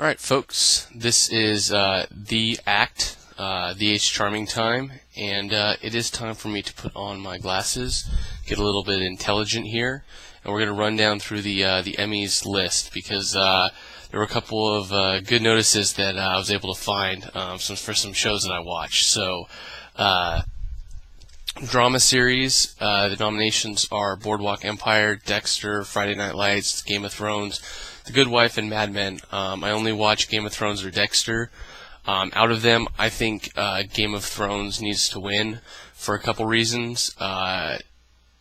Alright folks, this is the act, the H Charming time, and it is time for me to put on my glasses, get a little bit intelligent here, and we're going to run down through the Emmys list, because there were a couple of good notices that I was able to find for some shows that I watched. So, drama series, the nominations are Boardwalk Empire, Dexter, Friday Night Lights, Game of Thrones, The Good Wife, and Mad Men. I only watch Game of Thrones or Dexter. Out of them, I think Game of Thrones needs to win for a couple reasons.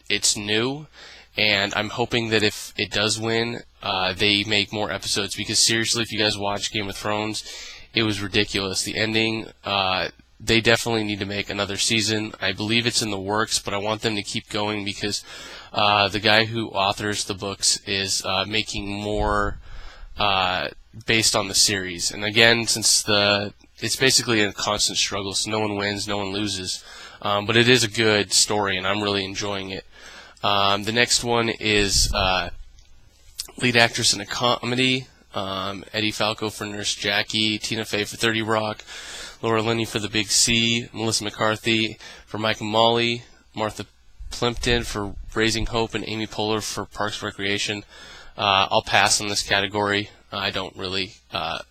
It's new, and I'm hoping that if it does win, they make more episodes, because seriously, if you guys watch Game of Thrones, it was ridiculous. The ending, they definitely need to make another season. I believe it's in the works, but I want them to keep going, because the guy who authors the books is making more based on the series. And again, since it's basically a constant struggle, so no one wins, no one loses. But it is a good story, and I'm really enjoying it. The next one is lead actress in a comedy. Eddie Falco for Nurse Jackie, Tina Fey for 30 Rock, Linney for The Big C, Melissa McCarthy for Mike and Molly, Martha Plimpton for Raising Hope, and Amy Poehler for Parks and Recreation. I'll pass on this category. I don't really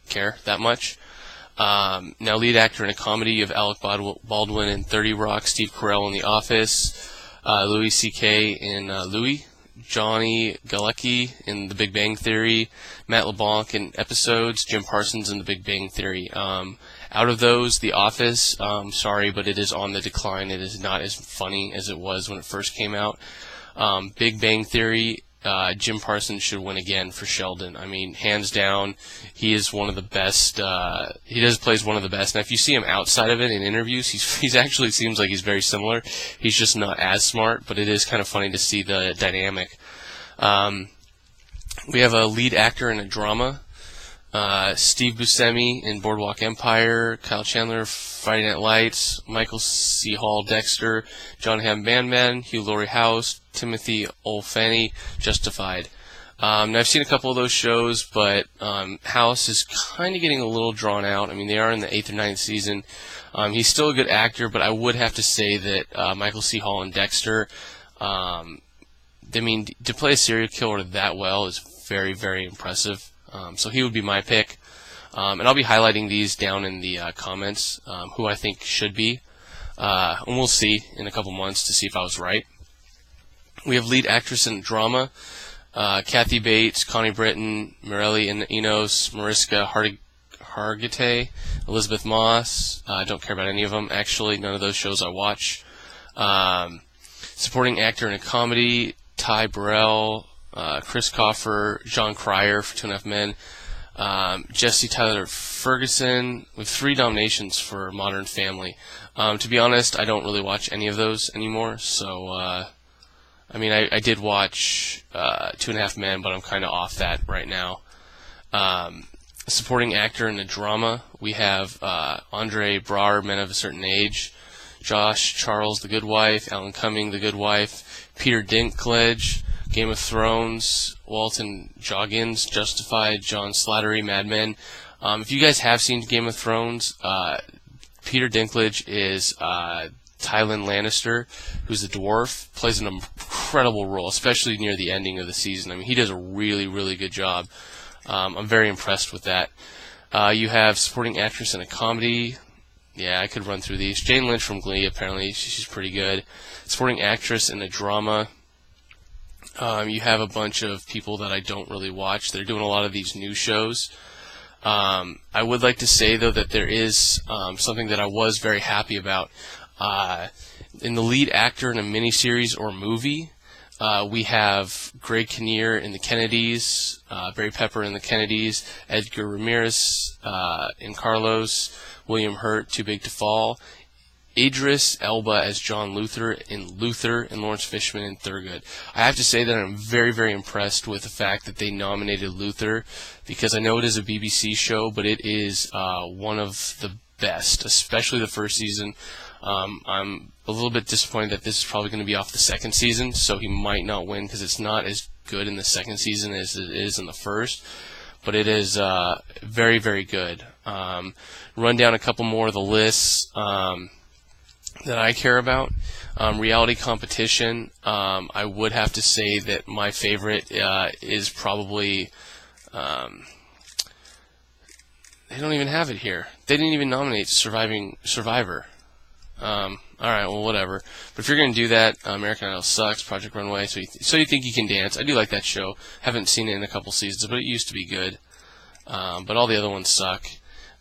care that much. Now, lead actor in a comedy, you have Alec Baldwin in 30 Rock, Steve Carell in The Office, Louis C.K. in Louie, Johnny Galecki in The Big Bang Theory, Matt LeBlanc in Eposdes, Jim Parsons in The Big Bang Theory. Out of those, The Office, sorry, but it is on the decline. It is not as funny as it was when it first came out. Big Bang Theory, Jim Parsons should win again for Sheldon. I mean, hands down, he is one of the best. He plays one of the best. Now, if you see him outside of it in interviews, he's actually seems like he's very similar. He's just not as smart, but it is kind of funny to see the dynamic. We have a lead actor in a drama. Steve Buscemi in Boardwalk Empire, Kyle Chandler, Friday Night Lights, Michael C. Hall, Dexter, Jon Hamm, Bandman, Hugh, Laurie, House, Timothy Olyphany, Justified. Now, I've seen a couple of those shows, but House is kind of getting a little drawn out. I mean, they are in the 8th or 9th season. He's still a good actor, but I would have to say that Michael C. Hall and Dexter, I mean, to play a serial killer that well is very, very impressive. So he would be my pick. And I'll be highlighting these down in the comments, who I think should be. And we'll see in a couple months to see if I was right. We have lead actress in drama, Kathy Bates, Connie Britton, Morelli and Enos, Mariska Hargitay, Elizabeth Moss. I don't care about any of them, actually. None of those shows I watch. Supporting actor in a comedy, Ty Burrell, Chris Coffer, John Cryer for 2.5 Men, Jesse Tyler Ferguson, with 3 nominations for Modern Family. To be honest, I don't really watch any of those anymore, so, I mean, I did watch 2.5 Men, but I'm kind of off that right now. Supporting actor in a drama, we have Andre Braugher, Men of a Certain Age, Josh Charles, The Good Wife, Alan Cumming, The Good Wife, Peter Dinklage, Game of Thrones, Walton Goggins, Justified, John Slattery, Mad Men. If you guys have seen Game of Thrones, Peter Dinklage is Tywin Lannister, who's a dwarf, plays an incredible role, especially near the ending of the season. I mean, he does a really, really good job. I'm very impressed with that. You have supporting actress in a comedy. Yeah, I could run through these. Jane Lynch from Glee, apparently she's pretty good. Supporting actress in a drama. You have a bunch of people that I don't really watch. They're doing a lot of these new shows. I would like to say, though, that there is something that I was very happy about. In the lead actor in a miniseries or movie, we have Greg Kinnear in The Kennedys, Barry Pepper in The Kennedys, Edgar Ramirez in Carlos, William Hurt, Too Big to Fall, Idris Elba as John Luther, and Lawrence Fishburne in Thurgood. I have to say that I'm very, very impressed with the fact that they nominated Luther, because I know it is a BBC show, but it is one of the best, especially the first season. I'm a little bit disappointed that this is probably going to be off the second season, so he might not win because it's not as good in the second season as it is in the first. but it is very, very good. Run down a couple more of the lists that I care about. Reality competition, I would have to say that my favorite is probably, they don't even have it here. They didn't even nominate Survivor. Alright, well, whatever. But if you're going to do that, American Idol sucks, Project Runway, so you think you can dance. I do like that show. Haven't seen it in a couple seasons, but it used to be good. But all the other ones suck.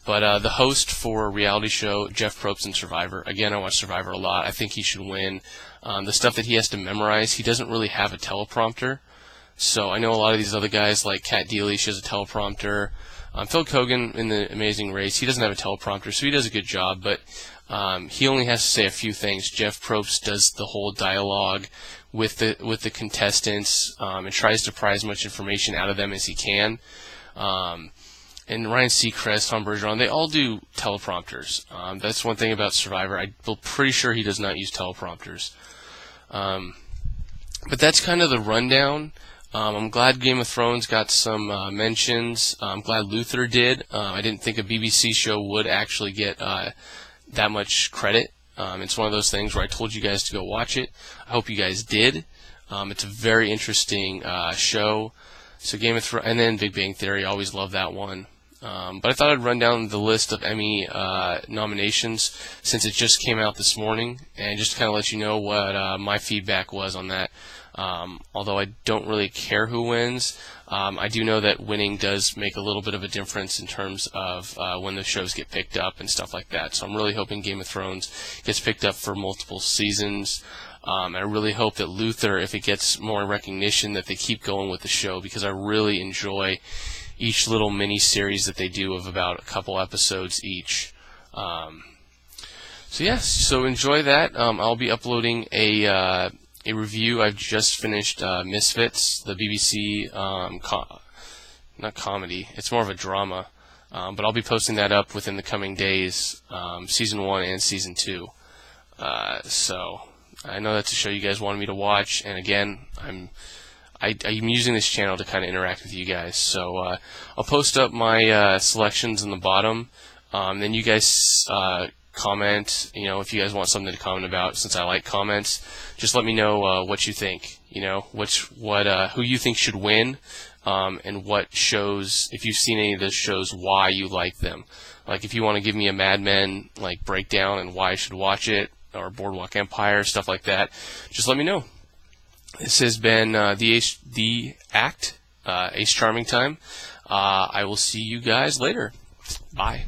But the host for reality show, Jeff Probst in Survivor. Again, I watch Survivor a lot. I think he should win. The stuff that he has to memorize, he doesn't really have a teleprompter. So I know a lot of these other guys, like Kat Deely, she has a teleprompter. Phil Kogan in The Amazing Race, he doesn't have a teleprompter, so he does a good job. But he only has to say a few things. Jeff Probst does the whole dialogue with the contestants and tries to pry as much information out of them as he can. And Ryan Seacrest, Tom Bergeron, they all do teleprompters. That's one thing about Survivor. I'm pretty sure he does not use teleprompters. But that's kind of the rundown. I'm glad Game of Thrones got some mentions. I'm glad Luther did. I didn't think a BBC show would actually get that much credit. It's one of those things where I told you guys to go watch it. I hope you guys did. It's a very interesting show. So Game of Thrones, and then Big Bang Theory, I always love that one. But I thought I'd run down the list of Emmy nominations since it just came out this morning, and just to kind of let you know what my feedback was on that. Although I don't really care who wins, I do know that winning does make a little bit of a difference in terms of when the shows get picked up and stuff like that. So I'm really hoping Game of Thrones gets picked up for multiple seasons. I really hope that Luther, if it gets more recognition, that they keep going with the show, because I really enjoy each little mini-series that they do of about a couple episodes each. So yes, so enjoy that. I'll be uploading a review. I've just finished Misfits, the BBC, not comedy, it's more of a drama, but I'll be posting that up within the coming days, Season 1 and Season 2. So I know that's a show you guys wanted me to watch, and again, I'm using this channel to kind of interact with you guys. So I'll post up my selections in the bottom. Then you guys comment. If you guys want something to comment about, since I like comments, just let me know what you think. Who you think should win, and what shows, if you've seen any of those shows, why you like them. Like if you want to give me a Mad Men breakdown and why I should watch it, or Boardwalk Empire, stuff like that, just let me know. This has been the Act, Ace Charming Time. I will see you guys later. Bye.